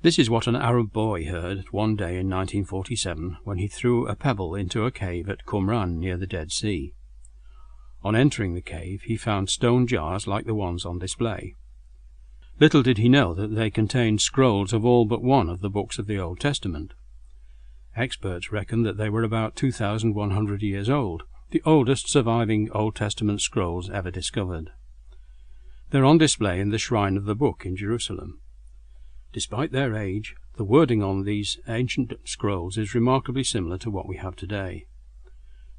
This is what an Arab boy heard one day in 1947 when he threw a pebble into a cave at Qumran near the Dead Sea. On entering the cave, he found stone jars like the ones on display. Little did he know that they contained scrolls of all but one of the books of the Old Testament. Experts reckon that they were about 2,100 years old, the oldest surviving Old Testament scrolls ever discovered. They're on display in the Shrine of the Book in Jerusalem. Despite their age, the wording on these ancient scrolls is remarkably similar to what we have today.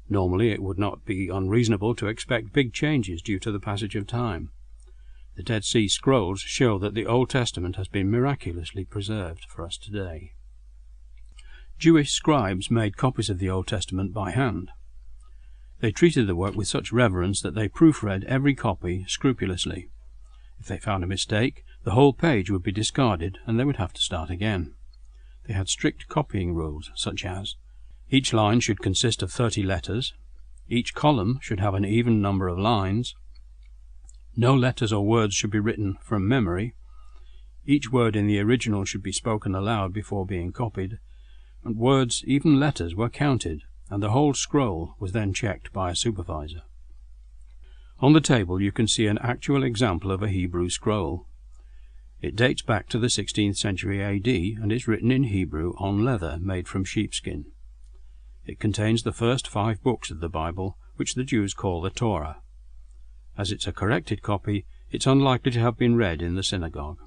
Normally it would not be unreasonable to expect big changes due to the passage of time. The Dead Sea Scrolls show that the Old Testament has been miraculously preserved for us today. Jewish scribes made copies of the Old Testament by hand. They treated the work with such reverence that they proofread every copy scrupulously. If they found a mistake, the whole page would be discarded and they would have to start again. They had strict copying rules, such as each line should consist of 30 letters, each column should have an even number of lines, no letters or words should be written from memory, each word in the original should be spoken aloud before being copied, and words, even letters, were counted, and the whole scroll was then checked by a supervisor. On the table you can see an actual example of a Hebrew scroll. It dates back to the 16th century AD and is written in Hebrew on leather made from sheepskin. It contains the first 5 books of the Bible, which the Jews call the Torah. As it's a corrected copy, it's unlikely to have been read in the synagogue.